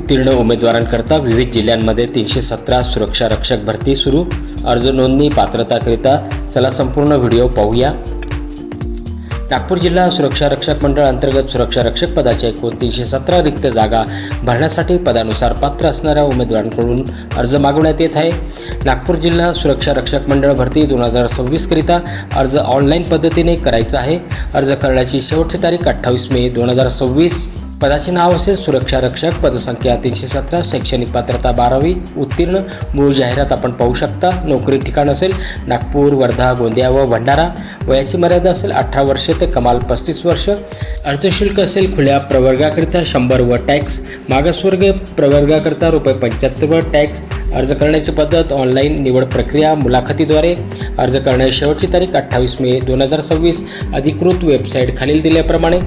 उत्तीर्ण उमेदवारांकरता विविध जिल्ह्यांमध्ये 317 सुरक्षा रक्षक भरती सुरू। अर्ज नोंदणी पात्रताकरिता चला संपूर्ण व्हिडिओ पाहूया। नागपूर जिल्हा सुरक्षा रक्षक मंडळ अंतर्गत सुरक्षा रक्षक पदाच्या एकूण 317 रिक्त जागा भरण्यासाठी पदानुसार पात्र असणाऱ्या उमेदवारांकडून अर्ज मागवण्यात येत आहे। नागपूर जिल्हा सुरक्षा रक्षक मंडळ भरती 2026 करिता अर्ज ऑनलाईन पद्धतीने करायचा आहे। अर्ज करण्याची शेवटची तारीख 28 मे 2026। पदाचे नाव असेल सुरक्षा रक्षक, पदसंख्या 317, शैक्षणिक पात्रता 12वी उत्तीर्ण। मूळ जाहिरात आपण पाहू शकता। नोकरी ठिकाण असेल नागपूर, वर्धा, गोंदिया व भंडारा। वयाची मर्यादा असेल 18 वर्षे ते कमाल 35 वर्ष। अर्ज शुल्क असेल खुल्या प्रवर्गाकरिता 100 व टॅक्स, मागासवर्गीय प्रवर्गाकरिता ₹75 व टॅक्स। अर्ज करण्याची पद्धत ऑनलाईन, निवड प्रक्रिया मुलाखतीद्वारे। अर्ज करण्याची शेवटची तारीख 28 मे 2026। अधिकृत वेबसाईट खालील दिल्याप्रमाणे।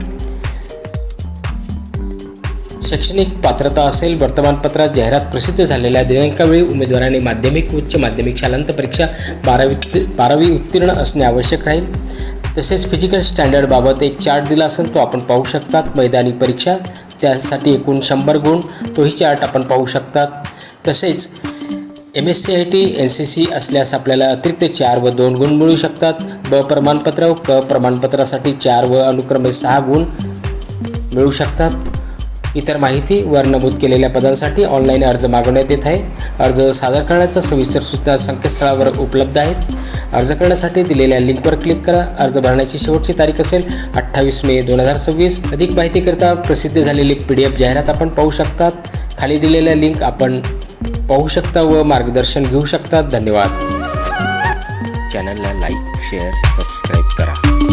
शैक्षणिक पात्रता असेल वर्तमानपत्रात जाहिरात प्रसिद्ध झालेल्या दिनांकावेळी उमेदवारांनी माध्यमिक, उच्च माध्यमिक शालांत परीक्षा 12वी उत्तीर्ण असणे आवश्यक राहील। तसेच फिजिकल स्टँडर्डबाबत एक चार्ट दिला असेल तो आपण पाहू शकतात। मैदानी परीक्षा त्यासाठी एकूण 100 गुण, तोही चार्ट आपण पाहू शकतात। तसेच MSCIT NCC असल्यास आपल्याला अतिरिक्त 4 व 2 गुण मिळू शकतात। ब प्रमाणपत्र व क प्रमाणपत्रासाठी 4 व अनुक्रमे 6 गुण मिळू शकतात। इतर माहिती वर नमूद केलेल्या पदांसाठी ऑनलाईन अर्ज मागवण्यात येत आहे। अर्ज सादर करण्याचा सविस्तर सूचना संकेतस्थळावर उपलब्ध आहेत। अर्ज करण्यासाठी दिलेल्या लिंकवर क्लिक करा। अर्ज भरण्याची शेवटची तारीख असेल 28 मे 2026। अधिक माहितीकरिता प्रसिद्ध झालेली PDF जाहिरात आपण पाहू शकतात। खाली दिलेल्या लिंक आपण पाहू शकता व मार्गदर्शन घेऊ शकता। धन्यवाद। चॅनलला लाईक, शेअर, सबस्क्राईब करा।